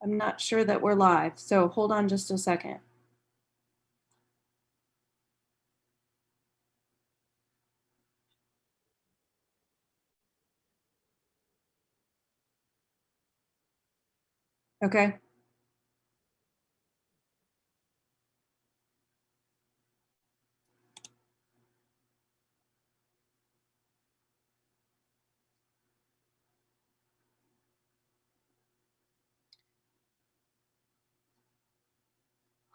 I'm not sure that we're live, so hold on just a second. Okay.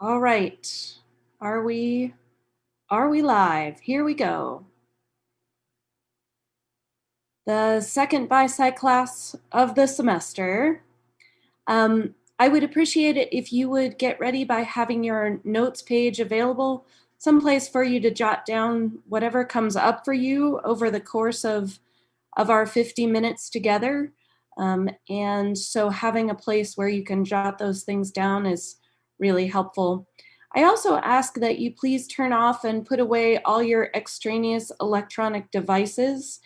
All right. Are we live? Here we go. The second BiSci class of the semester. I would appreciate it if you would get ready by having your notes page available, someplace for you to jot down whatever comes up for you over the course of our 50 minutes together. And so having a place where you can jot those things down is really helpful. I also ask that you please turn off and put away all your extraneous electronic devices,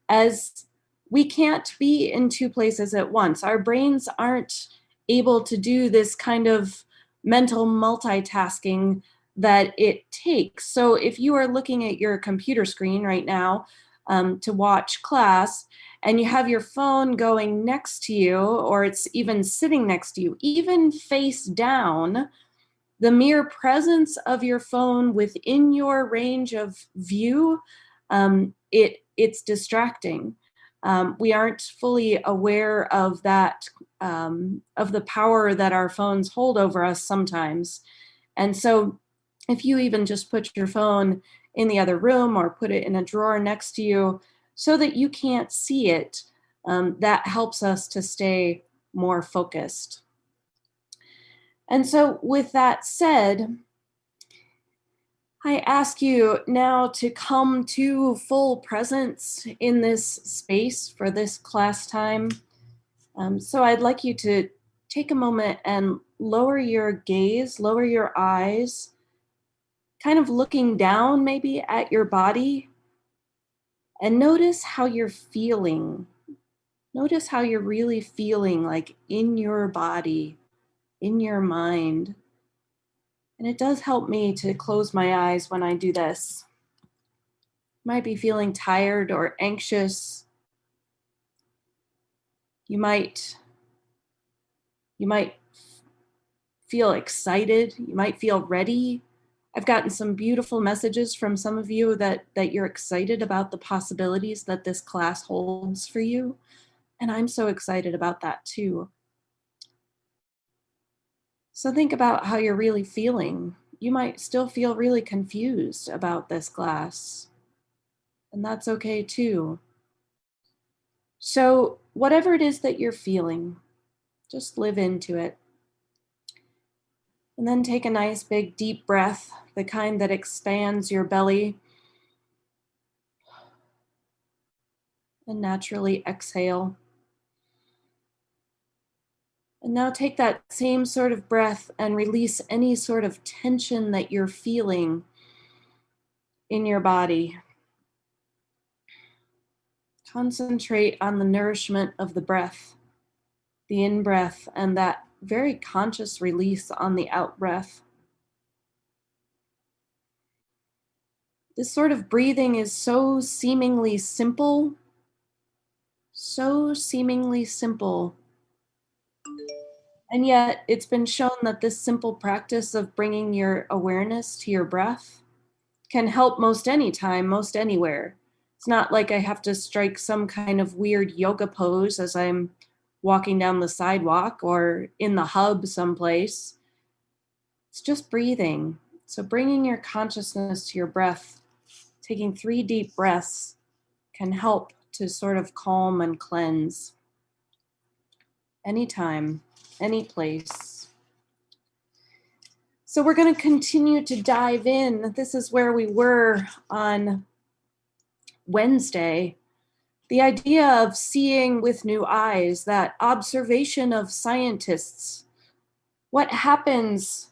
as we can't be in two places at once. Our brains aren't able to do this kind of mental multitasking that it takes. So if you are looking at your computer screen right now to watch class, and you have your phone going next to you, or it's even sitting next to you, even face down, the mere presence of your phone within your range of view, it's distracting. We aren't fully aware of that, of the power that our phones hold over us sometimes. And so if you even just put your phone in the other room or put it in a drawer next to you so that you can't see it, that helps us to stay more focused. And so with that said, I ask you now to come to full presence in this space for this class time. So I'd like you to take a moment and lower your gaze, lower your eyes, kind of looking down maybe at your body, and notice how you're feeling. Notice how you're really feeling, like in your body, in your mind. And it does help me to close my eyes when I do this. Might be feeling tired or anxious. You might feel excited. You might feel ready. I've gotten some beautiful messages from some of you that you're excited about the possibilities that this class holds for you. And I'm so excited about that too. So think about how you're really feeling. You might still feel really confused about this class, and that's okay too. So whatever it is that you're feeling, just live into it. And then take a nice big deep breath, the kind that expands your belly. And naturally exhale. And now take that same sort of breath and release any sort of tension that you're feeling in your body. Concentrate on the nourishment of the breath, the in-breath, and that very conscious release on the out-breath. This sort of breathing is so seemingly simple, and yet it's been shown that this simple practice of bringing your awareness to your breath can help most anytime, most anywhere. It's not like I have to strike some kind of weird yoga pose as I'm walking down the sidewalk or in the hub someplace. It's just breathing. So bringing your consciousness to your breath, taking 3 deep breaths, can help to sort of calm and cleanse. Anytime, any place. So we're going to continue to dive in. This is where we were on Wednesday. The idea of seeing with new eyes, that observation of scientists. What happens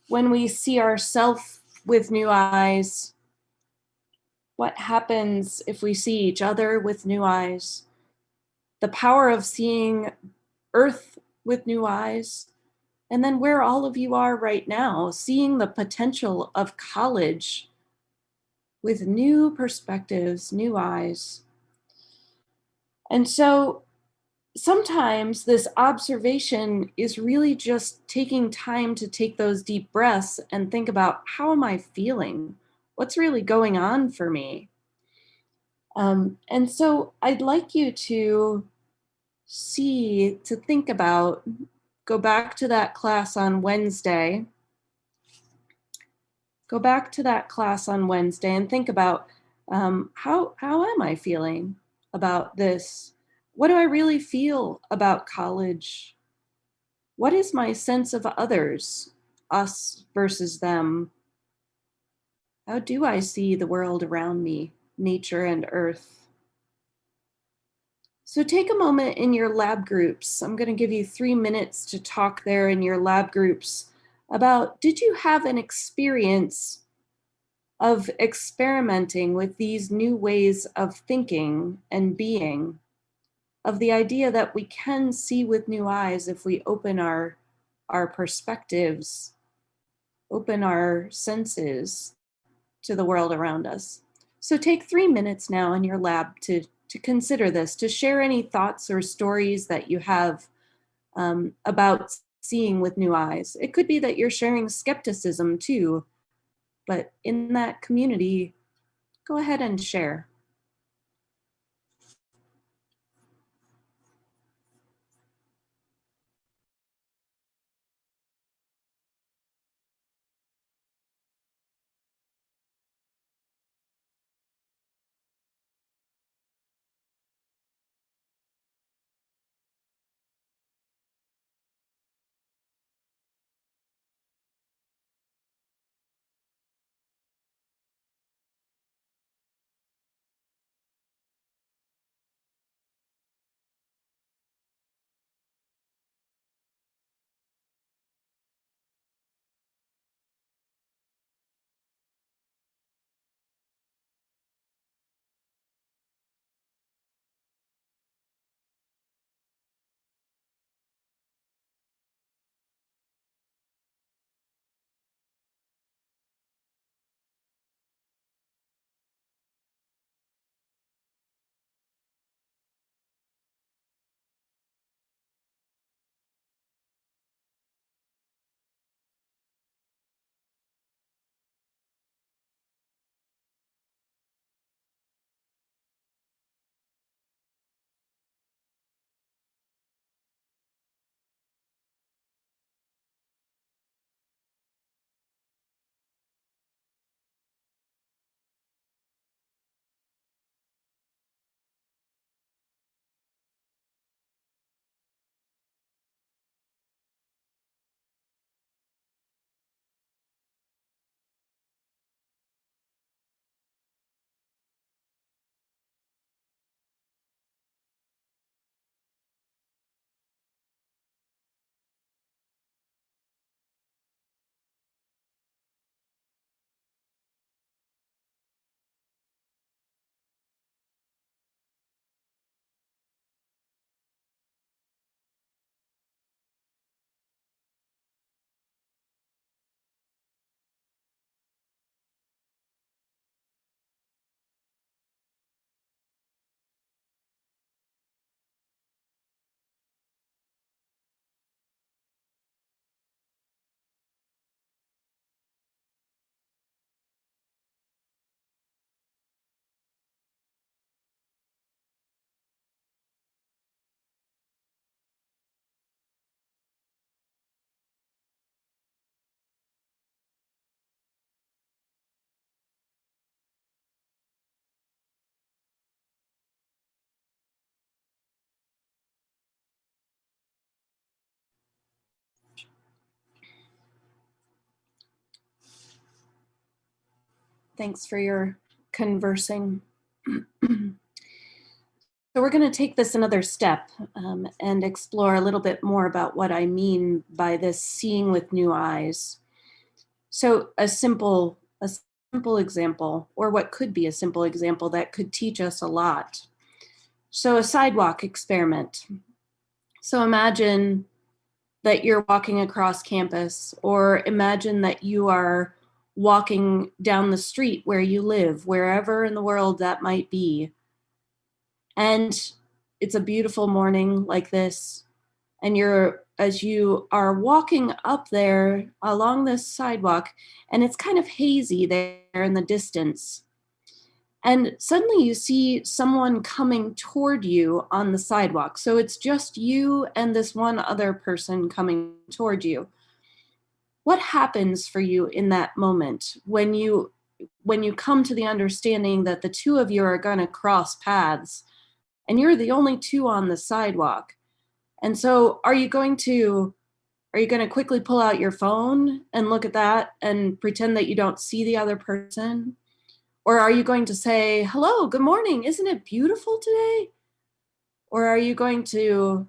when we see ourselves with new eyes? What happens if we see each other with new eyes? The power of seeing Earth with new eyes, and then where all of you are right now, seeing the potential of college with new perspectives, new eyes. And so sometimes this observation is really just taking time to take those deep breaths and think about, how am I feeling? What's really going on for me? And so I'd like you to think about, go back to that class on Wednesday. Go back to that class on Wednesday and think about, how am I feeling about this? What do I really feel about college? What is my sense of others, us versus them? How do I see the world around me, nature and earth? So take a moment in your lab groups. I'm going to give you 3 minutes to talk there in your lab groups about, did you have an experience of experimenting with these new ways of thinking and being, of the idea that we can see with new eyes if we open our perspectives, open our senses to the world around us. So take 3 minutes now in your lab to consider this, to share any thoughts or stories that you have about seeing with new eyes. It could be that you're sharing skepticism too, but in that community, go ahead and share. Thanks for your conversing. So we're going to take this another step and explore a little bit more about what I mean by this seeing with new eyes. So a simple example, or what could be a simple example that could teach us a lot. So a sidewalk experiment. So imagine that you're walking across campus, or imagine that you are walking down the street where you live, wherever in the world that might be. And it's a beautiful morning like this, and as you are walking up there along this sidewalk, and it's kind of hazy there in the distance. And suddenly you see someone coming toward you on the sidewalk. So it's just you and this one other person coming toward you. What happens for you in that moment when you come to the understanding that the two of you are going to cross paths and you're the only two on the sidewalk? And so are you going to quickly pull out your phone and look at that and pretend that you don't see the other person? Or are you going to say, "Hello, good morning. Isn't it beautiful today?" Or are you going to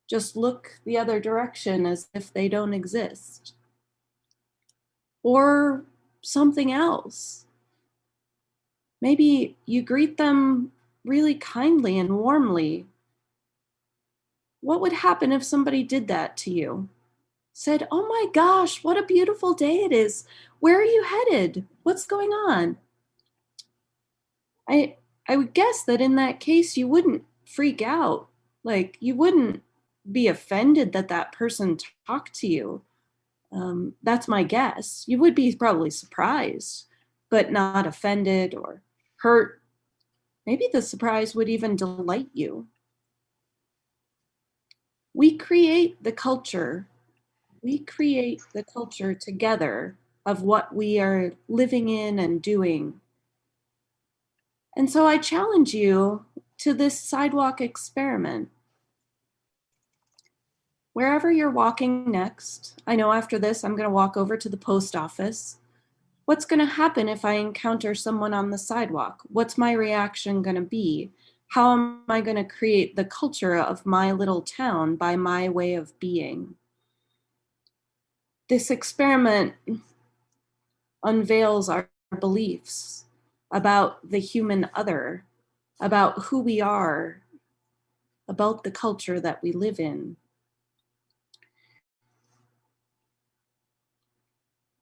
just look the other direction as if they don't exist? Or something else. Maybe you greet them really kindly and warmly. What would happen if somebody did that to you? Said, "Oh my gosh, what a beautiful day it is. Where are you headed? What's going on?" I I would guess that in that case you wouldn't freak out. Like you wouldn't be offended that that person talked to you. That's my guess. You would be probably surprised, but not offended or hurt. Maybe the surprise would even delight you. We create the culture. We create the culture together of what we are living in and doing. And so I challenge you to this sidewalk experiment. Wherever you're walking next, I know after this I'm going to walk over to the post office. What's going to happen if I encounter someone on the sidewalk? What's my reaction going to be? How am I going to create the culture of my little town by my way of being? This experiment unveils our beliefs about the human other, about who we are, about the culture that we live in.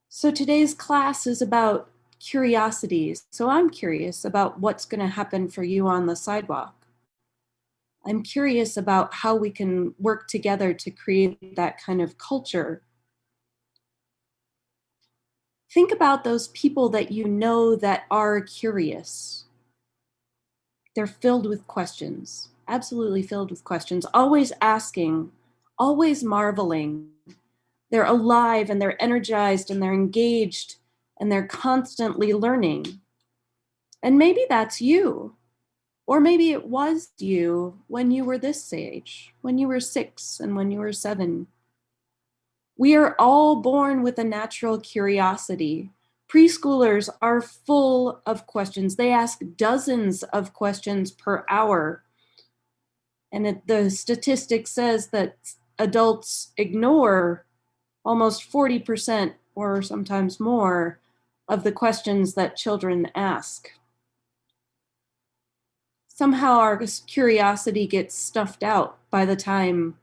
So today's class is about curiosities. So I'm curious about what's going to happen for you on the sidewalk. I'm curious about how we can work together to create that kind of culture. Think about those people that you know that are curious. They're filled with questions, absolutely filled with questions, always asking, always marveling. They're alive and they're energized and they're engaged and they're constantly learning. And maybe that's you. Or maybe it was you when you were this age, when you were 6 and when you were 7. We are all born with a natural curiosity. Preschoolers are full of questions. They ask dozens of questions per hour. And the statistic says that adults ignore almost 40% or sometimes more of the questions that children ask. Somehow our curiosity gets stuffed out by the time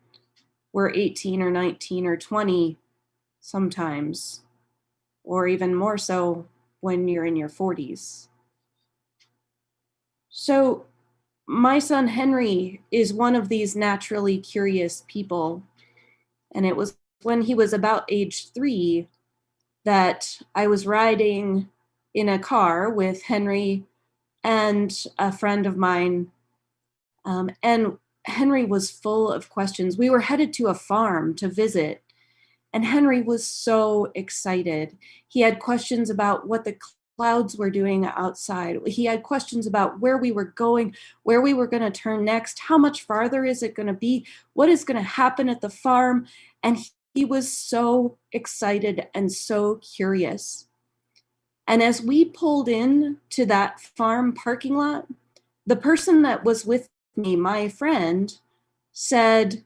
we're 18 or 19 or 20 sometimes, or even more so when you're in your 40s. So my son Henry is one of these naturally curious people. And it was when he was about age 3 that I was riding in a car with Henry and a friend of mine. And Henry was full of questions. We were headed to a farm to visit, and Henry was so excited. He had questions about what the clouds were doing outside. He had questions about where we were going, where we were going to turn next, how much farther is it going to be, what is going to happen at the farm. And he was so excited and so curious. And as we pulled in to that farm parking lot, the person that was with me, my friend, said,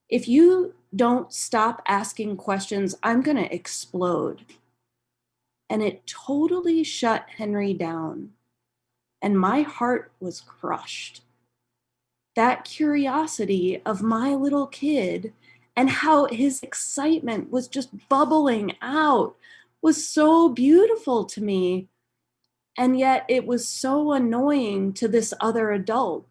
"If you don't stop asking questions, I'm going to explode." And it totally shut Henry down. And my heart was crushed. That curiosity of my little kid and how his excitement was just bubbling out was so beautiful to me. And yet it was so annoying to this other adult.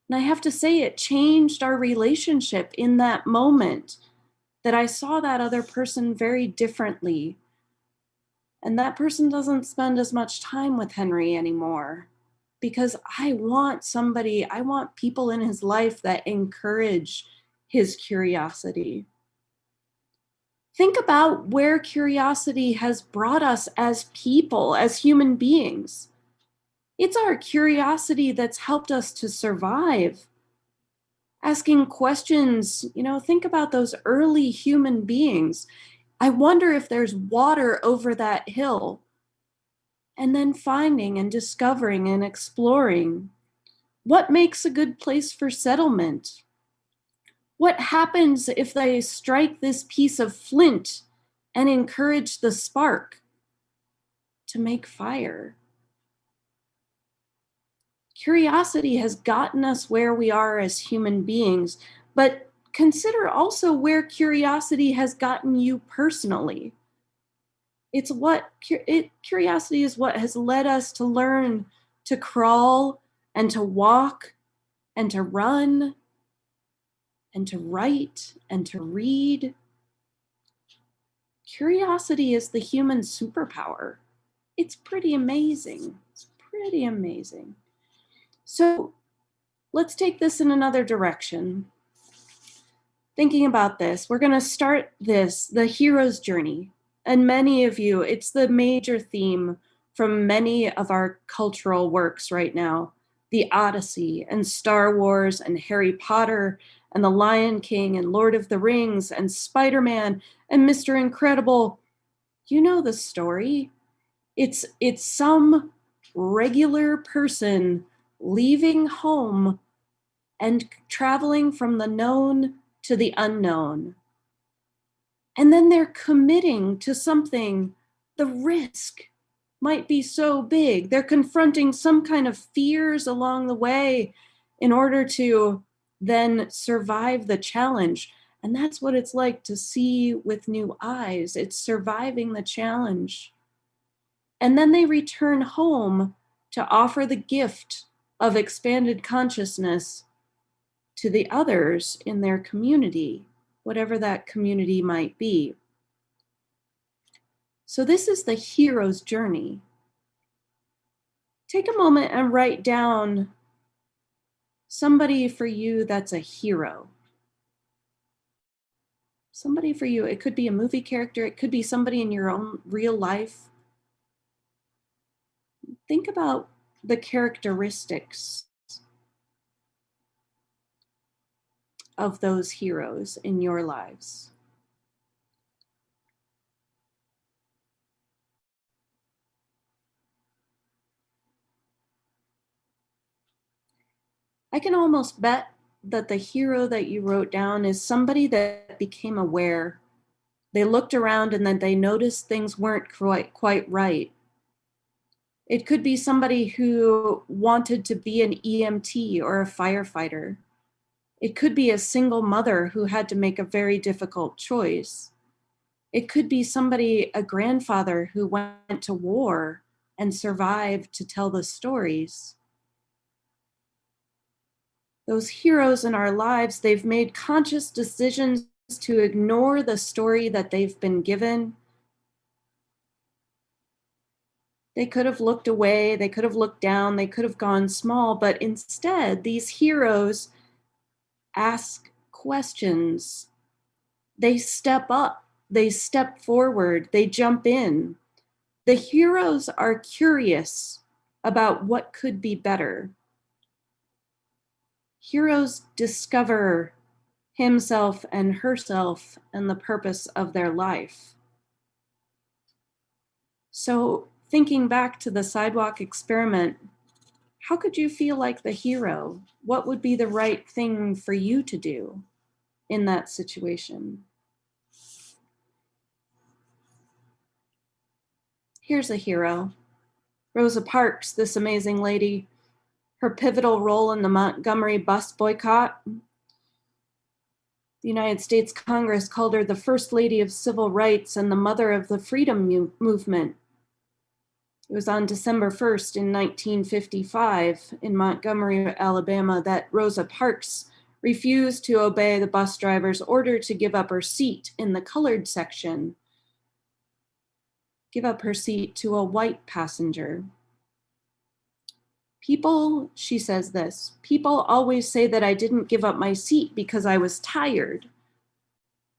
And I have to say, it changed our relationship in that moment, that I saw that other person very differently. And that person doesn't spend as much time with Henry anymore, because I want people in his life that encourage his curiosity. Think about where curiosity has brought us as people, as human beings. It's our curiosity that's helped us to survive. Asking questions, think about those early human beings. I wonder if there's water over that hill. And then finding and discovering and exploring. What makes a good place for settlement? What happens if they strike this piece of flint and encourage the spark to make fire? Curiosity has gotten us where we are as human beings, but consider also where curiosity has gotten you personally. Curiosity is what has led us to learn to crawl and to walk and to run and to write and to read. Curiosity is the human superpower. It's pretty amazing. So let's take this in another direction. Thinking about this, we're going to start the hero's journey. And many of you, it's the major theme from many of our cultural works right now. The Odyssey and Star Wars and Harry Potter and The Lion King and Lord of the Rings and Spider-Man and Mr. Incredible. You know the story. It's some regular person leaving home and traveling from the known to the unknown. And then they're committing to something. The risk might be so big. They're confronting some kind of fears along the way in order to then survive the challenge. And that's what it's like to see with new eyes. It's surviving the challenge. And then they return home to offer the gift of expanded consciousness to the others in their community, whatever that community might be. So this is the hero's journey. Take a moment and write down somebody for you that's a hero. Somebody for you. It could be a movie character. It could be somebody in your own real life. Think about the characteristics of those heroes in your lives. I can almost bet that the hero that you wrote down is somebody that became aware. They looked around and then they noticed things weren't quite right. It could be somebody who wanted to be an EMT or a firefighter. It could be a single mother who had to make a very difficult choice. It could be somebody, a grandfather who went to war and survived to tell the stories. Those heroes in our lives, they've made conscious decisions to ignore the story that they've been given. They could have looked away, they could have looked down, they could have gone small, but instead, these heroes ask questions. They step up, they step forward, they jump in. The heroes are curious about what could be better. Heroes discover himself and herself and the purpose of their life. So, thinking back to the sidewalk experiment, how could you feel like the hero? What would be the right thing for you to do in that situation? Here's a hero. Rosa Parks, this amazing lady, her pivotal role in the Montgomery bus boycott. The United States Congress called her the First Lady of Civil Rights and the mother of the freedom movement. It was on December 1st in 1955 in Montgomery, Alabama, that Rosa Parks refused to obey the bus driver's order to give up her seat in the colored section, give up her seat to a white passenger. People, she says this, people always say that I didn't give up my seat because I was tired.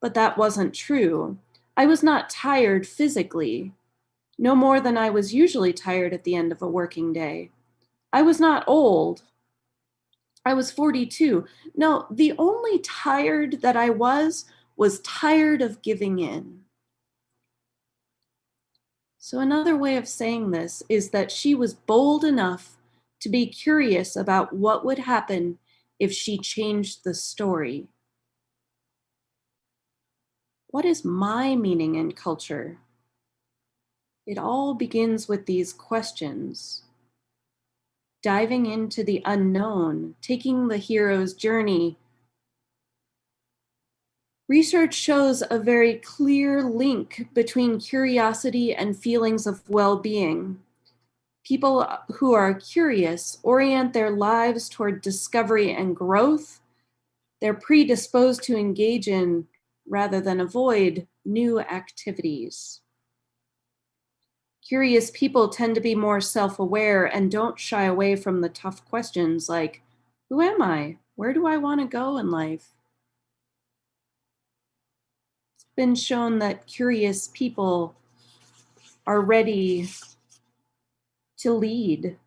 But that wasn't true. I was not tired physically, no more than I was usually tired at the end of a working day. I was not old. I was 42. No, the only tired that I was tired of giving in. So another way of saying this is that she was bold enough to be curious about what would happen if she changed the story. What is my meaning in culture? It all begins with these questions. Diving into the unknown, taking the hero's journey. Research shows a very clear link between curiosity and feelings of well-being. People who are curious orient their lives toward discovery and growth. They're predisposed to engage in, rather than avoid, new activities. Curious people tend to be more self-aware and don't shy away from the tough questions like, who am I? Where do I want to go in life? It's been shown that curious people are ready to lead.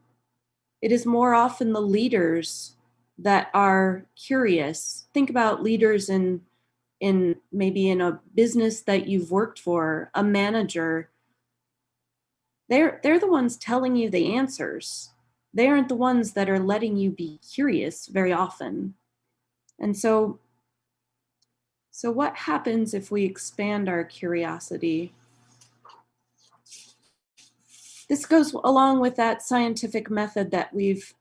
It is more often the leaders that are curious. Think about leaders in maybe in a business that you've worked for, a manager. They're the ones telling you the answers. They aren't the ones that are letting you be curious very often. And so what happens if we expand our curiosity? This goes along with that scientific method that we've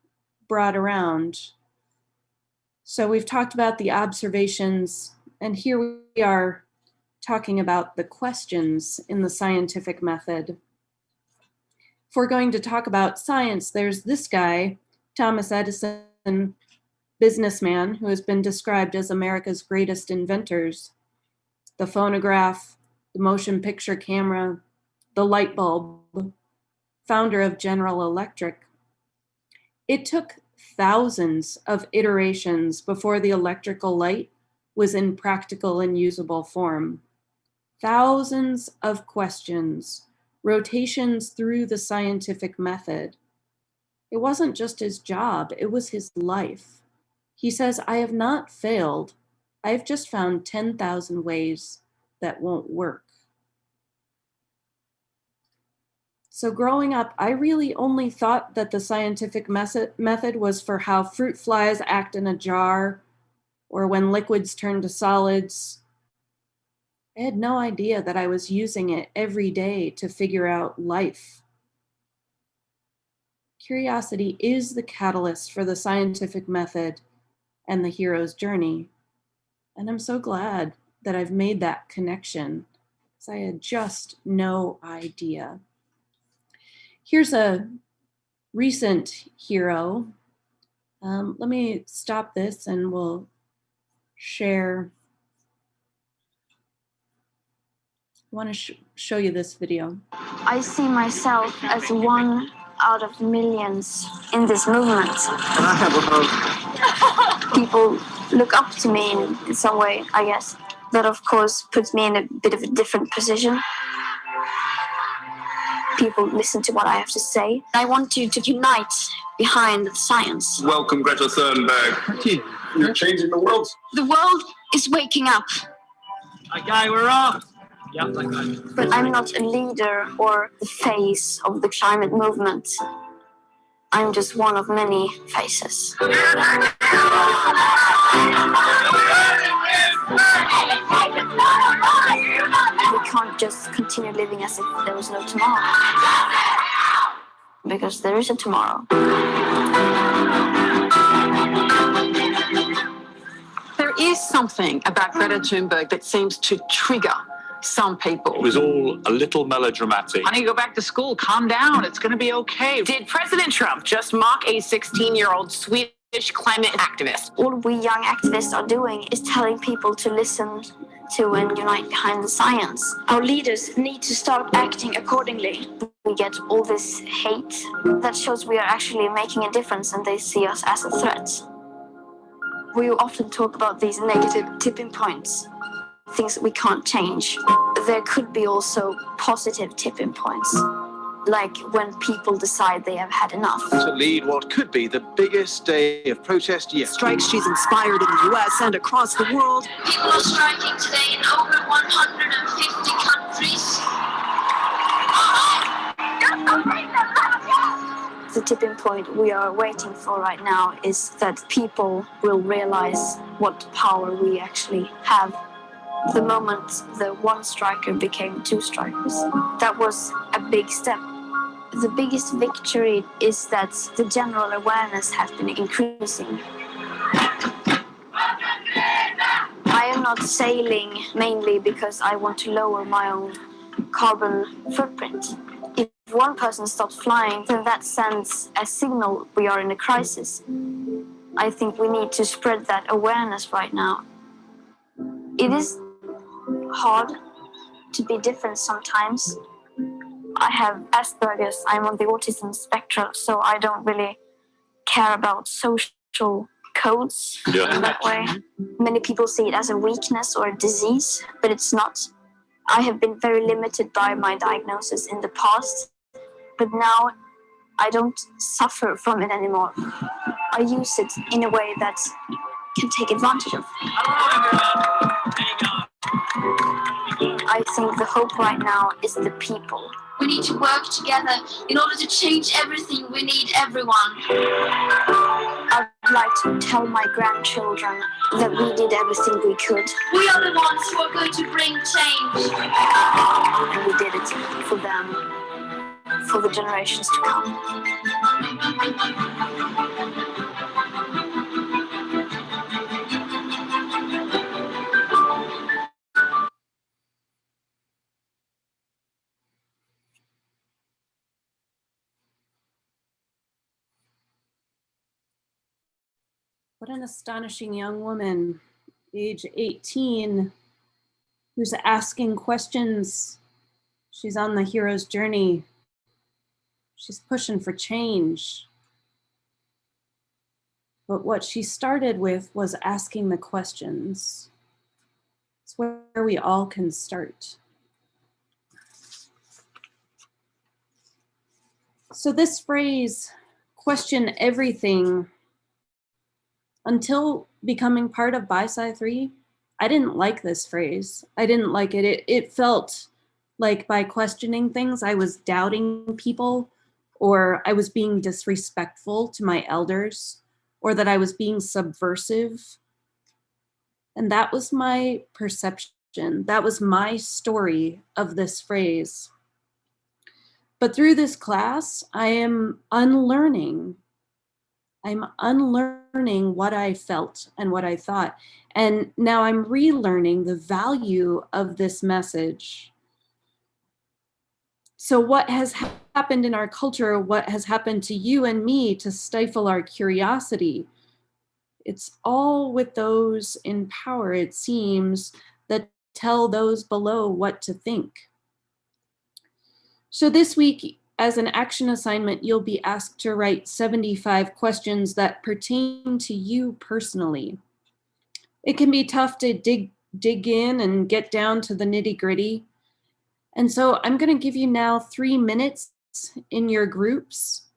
brought around. So we've talked about the observations, and here we are talking about the questions in the scientific method. If we're going to talk about science, there's this guy, Thomas Edison, businessman, who has been described as America's greatest inventors. The phonograph, the motion picture camera, the light bulb, founder of General Electric. It took thousands of iterations before the electrical light was in practical and usable form. Thousands of questions, rotations through the scientific method. It wasn't just his job, it was his life. He says, I have not failed. I've just found 10,000 ways that won't work. So growing up, I really only thought that the scientific method was for how fruit flies act in a jar or when liquids turn to solids. I had no idea that I was using it every day to figure out life. Curiosity is the catalyst for the scientific method and the hero's journey. And I'm so glad that I've made that connection, because I had just no idea. Here's a recent hero. Let me stop this and we'll share. I want to show you this video. I see myself as one out of millions in this movement. I have a hope. People look up to me in some way, I guess. That, of course, puts me in a bit of a different position. People listen to what I have to say. I want you to unite behind the science. Welcome, Greta Thunberg. You're changing the world. The world is waking up. Okay, we're off. Yeah, like that. But I'm not a leader or the face of the climate movement. I'm just one of many faces. We can't just continue living as if there was no tomorrow. Because there is a tomorrow. There is something about Greta Thunberg that seems to trigger some people. It was all a little melodramatic. Honey, go back to school. Calm down. It's going to be okay. Did President Trump just mock a 16-year-old Swedish climate activist? All we young activists are doing is telling people to listen to and unite behind the science. Our leaders need to start acting accordingly. We get all this hate that shows we are actually making a difference and they see us as a threat. We often talk about these negative tipping points, things that we can't change. There could be also positive tipping points, like when people decide they have had enough. To lead what could be the biggest day of protest yet. Strikes she's inspired in the US and across the world. People are striking today in over 150 countries. The tipping point we are waiting for right now is that people will realize what power we actually have. The moment the one striker became two strikers, that was a big step. The biggest victory is that the general awareness has been increasing. I am not sailing mainly because I want to lower my own carbon footprint. If one person stops flying, then that sends a signal we are in a crisis. I think we need to spread that awareness right now. It is hard to be different sometimes. I have Asperger's, I'm on the autism spectrum, so I don't really care about social codes in that way. Many people see it as a weakness or a disease, but it's not. I have been very limited by my diagnosis in the past, but now I don't suffer from it anymore. I use it in a way that can take advantage of. I think the hope right now is the people. We need to work together. In order to change everything, we need everyone. I'd like to tell my grandchildren that we did everything we could. We are the ones who are going to bring change. And we did it for them, for the generations to come. What an astonishing young woman, age 18, who's asking questions. She's on the hero's journey. She's pushing for change. But what she started with was asking the questions. It's where we all can start. So this phrase, question everything, until becoming part of BiSci3, I didn't like this phrase. I didn't like it. It felt like by questioning things, I was doubting people, or I was being disrespectful to my elders, or that I was being subversive. And that was my perception. That was my story of this phrase. But through this class, I am unlearning. I'm unlearning what I felt and what I thought. And now I'm relearning the value of this message. So what has happened in our culture, what has happened to you and me to stifle our curiosity? It's all with those in power, it seems, that tell those below what to think. So this week, as an action assignment, you'll be asked to write 75 questions that pertain to you personally. It can be tough to dig in and get down to the nitty-gritty. And so I'm going to give you now 3 minutes in your groups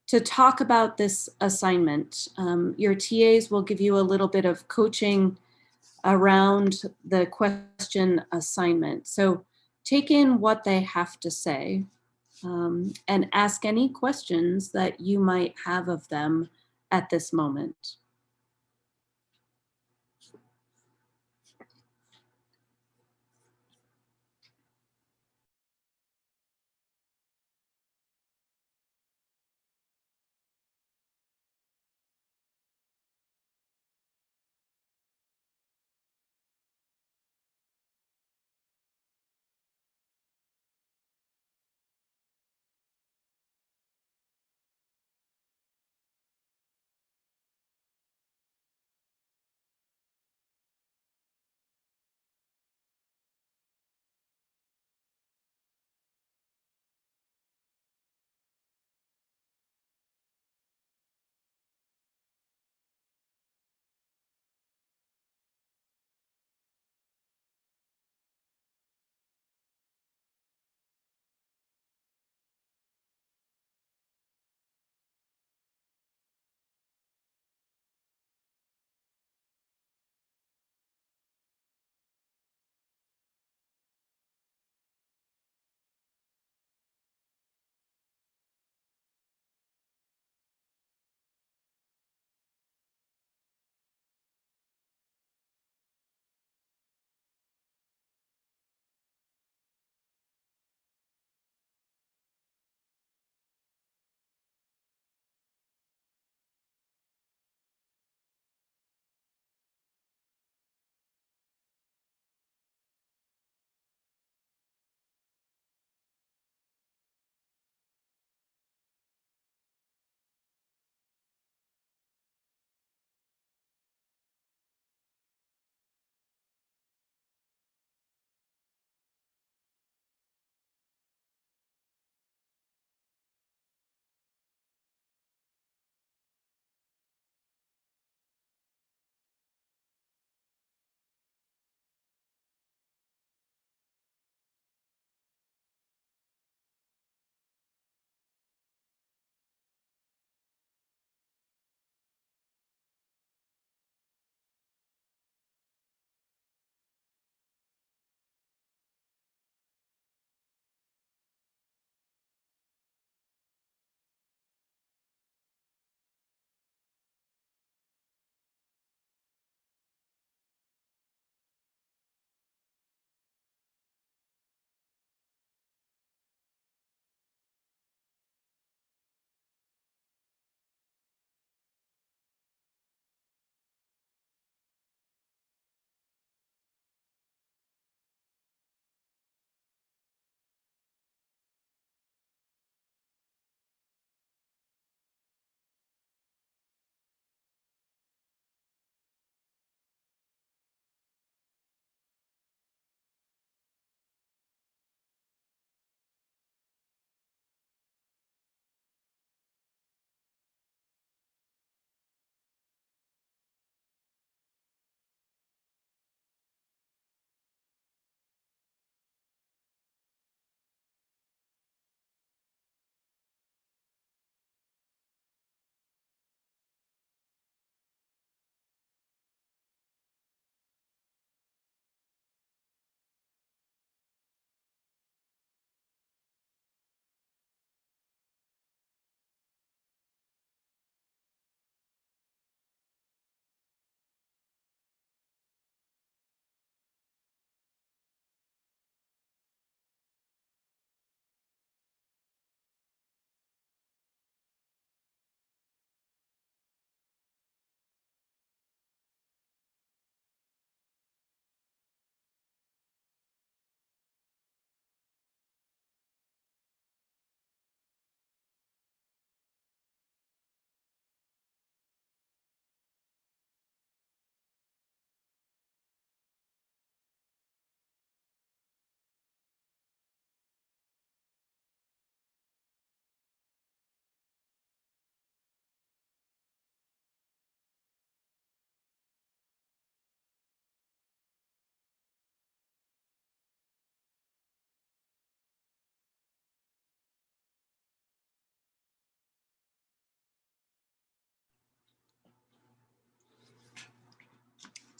to talk about this assignment. Your TAs will give you a little bit of coaching around the question assignment. So take in what they have to say. And ask any questions that you might have of them at this moment.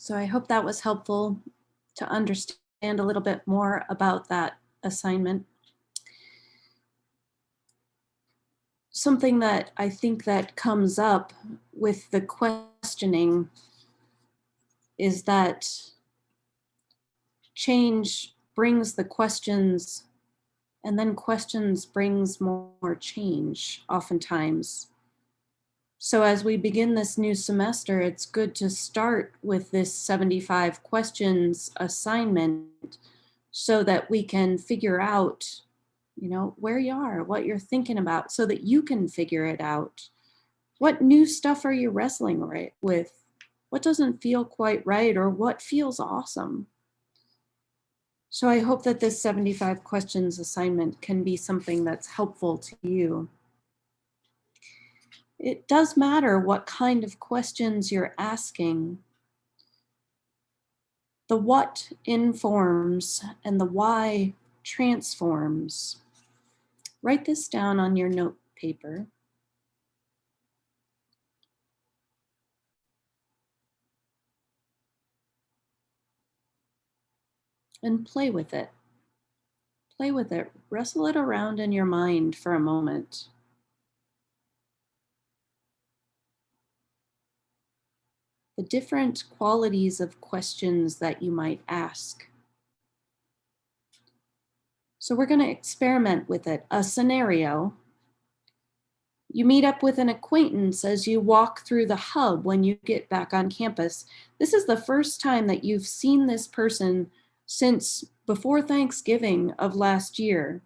So I hope that was helpful to understand a little bit more about that assignment. Something that I think that comes up with the questioning is that change brings the questions, and then questions brings more change oftentimes. So as we begin this new semester, it's good to start with this 75 questions assignment so that we can figure out, where you are, what you're thinking about, so that you can figure it out. What new stuff are you wrestling with? What doesn't feel quite right, or what feels awesome? So I hope that this 75 questions assignment can be something that's helpful to you. It does matter what kind of questions you're asking. The what informs and the why transforms. Write this down on your note paper. And play with it. Play with it. Wrestle it around in your mind for a moment. The different qualities of questions that you might ask. So we're going to experiment with it. A scenario. You meet up with an acquaintance as you walk through the hub when you get back on campus. This is the first time that you've seen this person since before Thanksgiving of last year.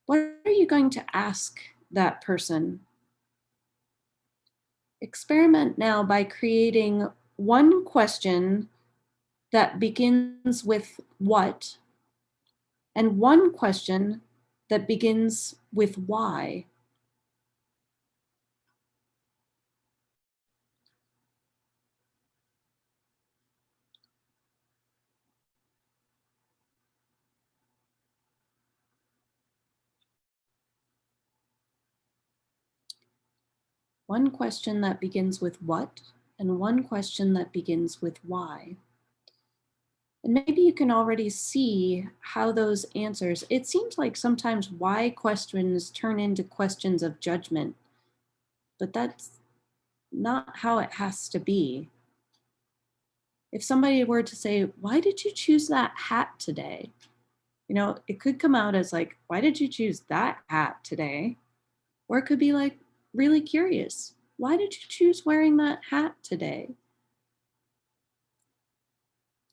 What are you going to ask that person? Experiment now by creating one question that begins with what, and one question that begins with why. One question that begins with what, and one question that begins with why. And maybe you can already see how those answers, it seems like sometimes why questions turn into questions of judgment, but that's not how it has to be. If somebody were to say, why did you choose that hat today? It could come out as like, why did you choose that hat today? Or it could be like, really curious. Why did you choose wearing that hat today?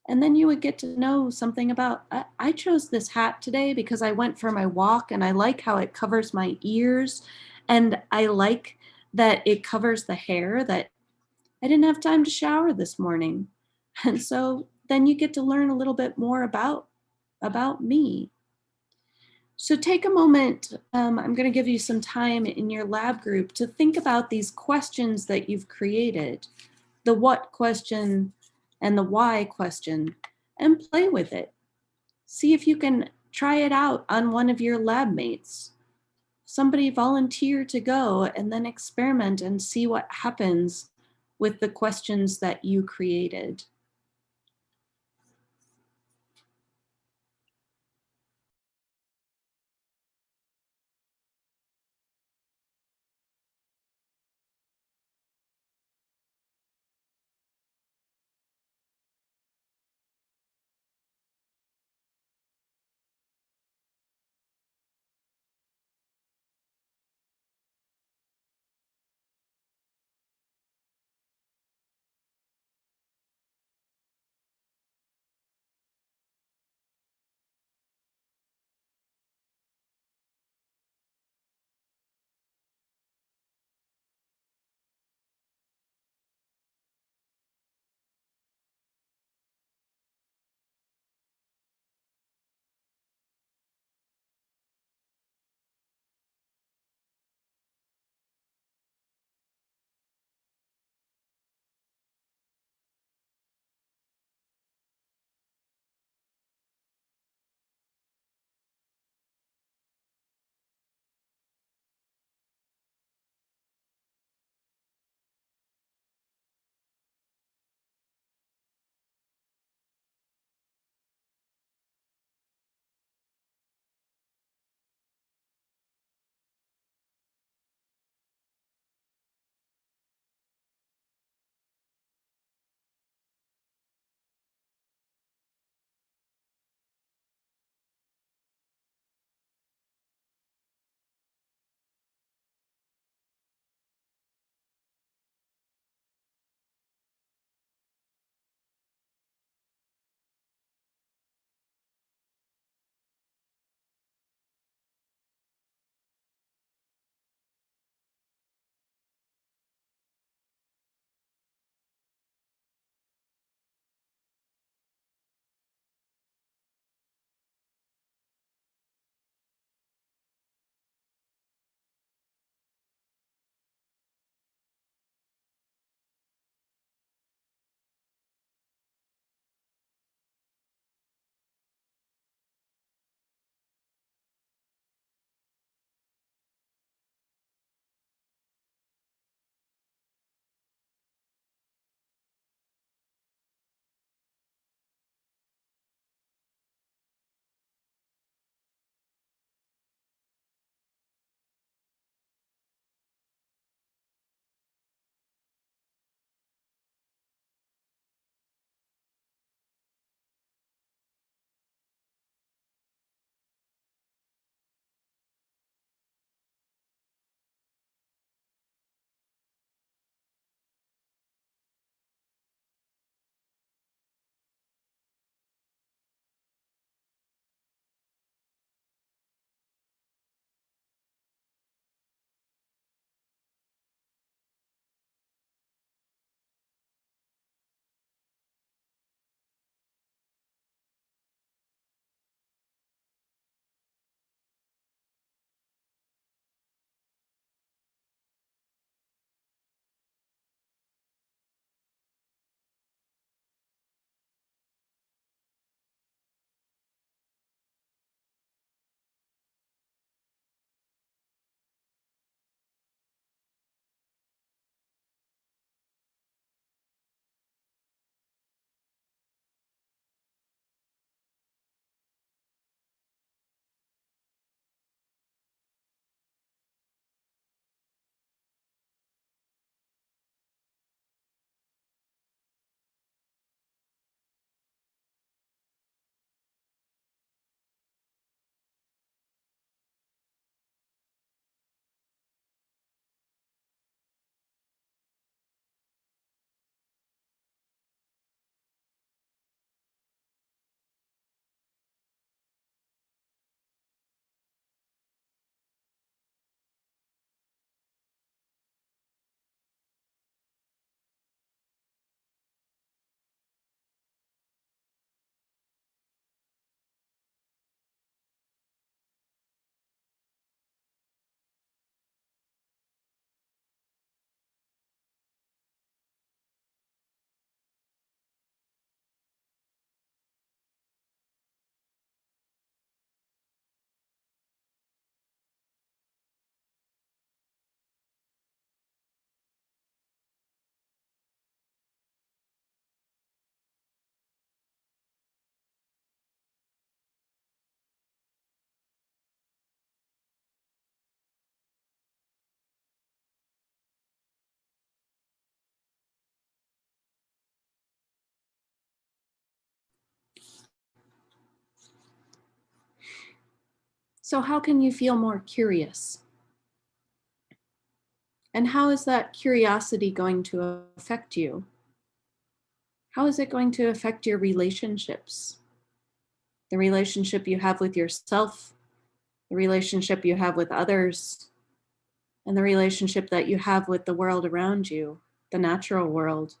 And then you would get to know something about, I chose this hat today because I went for my walk and I like how it covers my ears. And I like that it covers the hair that I didn't have time to shower this morning. And so then you get to learn a little bit more about me. So take a moment. I'm going to give you some time in your lab group to think about these questions that you've created, the what question and the why question, and play with it. See if you can try it out on one of your lab mates. Somebody volunteer to go and then experiment and see what happens with the questions that you created. So how can you feel more curious? And how is that curiosity going to affect you? How is it going to affect your relationships? The relationship you have with yourself, the relationship you have with others, and the relationship that you have with the world around you, the natural world.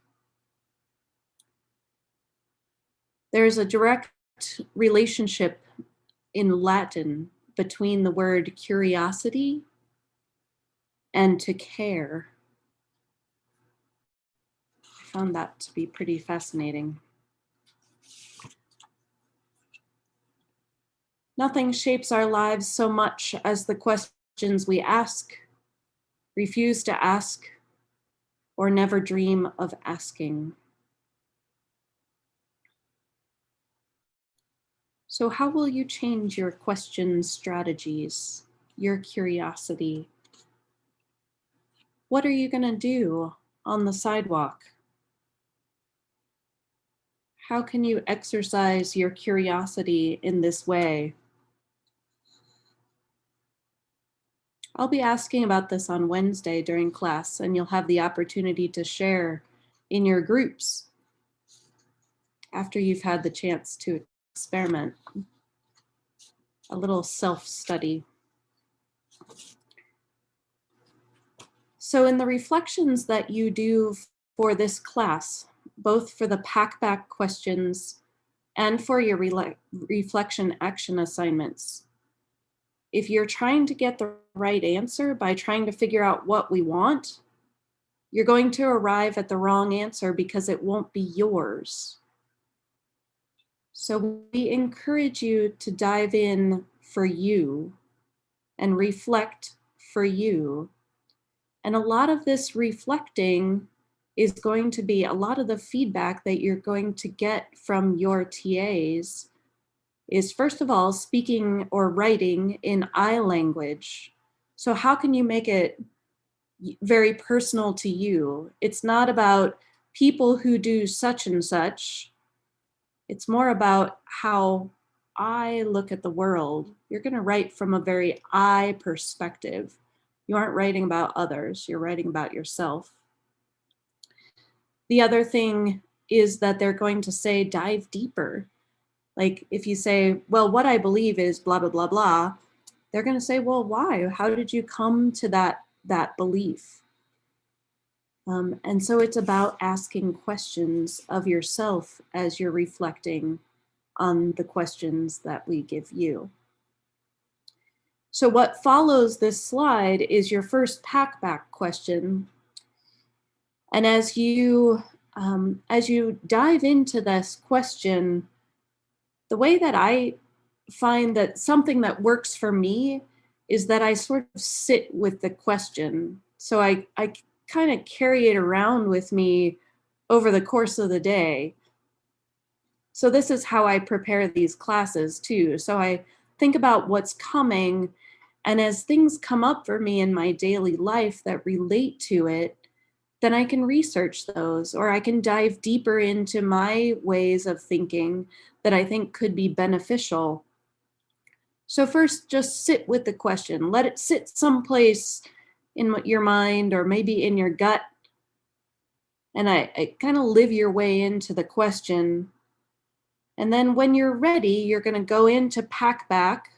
There's a direct relationship in Latin between the word curiosity and to care. I found that to be pretty fascinating. Nothing shapes our lives so much as the questions we ask, refuse to ask, or never dream of asking. So how will you change your question strategies, your curiosity? What are you going to do on the sidewalk? How can you exercise your curiosity in this way? I'll be asking about this on Wednesday during class, and you'll have the opportunity to share in your groups after you've had the chance to experiment. A little self-study. So in the reflections that you do for this class, both for the pack-back questions and for your reflection action assignments, if you're trying to get the right answer by trying to figure out what we want, you're going to arrive at the wrong answer because it won't be yours. So we encourage you to dive in for you and reflect for you. And a lot of this reflecting is going to be a lot of the feedback that you're going to get from your TAs is, first of all, speaking or writing in I language. So how can you make it very personal to you? It's not about people who do such and such. It's more about how I look at the world. You're going to write from a very I perspective. You aren't writing about others, you're writing about yourself. The other thing is that they're going to say, dive deeper. Like if you say, well, what I believe is blah, blah, blah, blah, they're going to say, well, why? How did you come to that belief? And so it's about asking questions of yourself as you're reflecting on the questions that we give you. So what follows this slide is your first pack-back question. And as you dive into this question, the way that I find that something that works for me is that I sort of sit with the question. So I kind of carry it around with me over the course of the day. So this is how I prepare these classes too. So I think about what's coming, and as things come up for me in my daily life that relate to it, then I can research those, or I can dive deeper into my ways of thinking that I think could be beneficial. So first, just sit with the question. Let it sit someplace in your mind or maybe in your gut. And I kind of live your way into the question. And then when you're ready, you're going to go into pack-back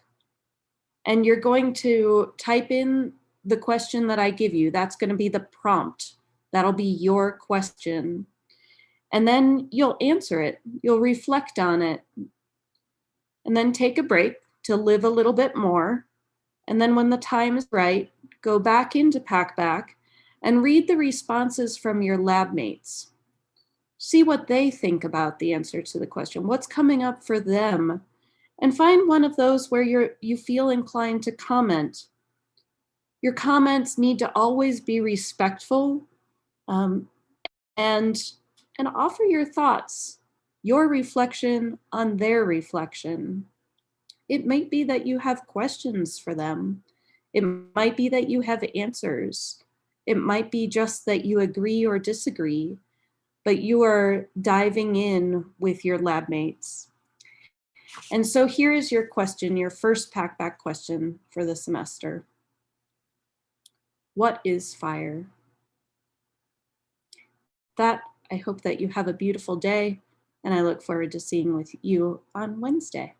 and you're going to type in the question that I give you. That's going to be the prompt. That'll be your question. And then you'll answer it. You'll reflect on it. And then take a break to live a little bit more. And then when the time is right, go back into pack-back and read the responses from your lab mates. See what they think about the answer to the question. What's coming up for them? And find one of those where you feel inclined to comment. Your comments need to always be respectful, and offer your thoughts, your reflection on their reflection. It might be that you have questions for them. It might be that you have answers. It might be just that you agree or disagree, but you are diving in with your lab mates. And so here is your question, your first pack-back question for the semester. What is fire? I hope that you have a beautiful day, and I look forward to seeing with you on Wednesday.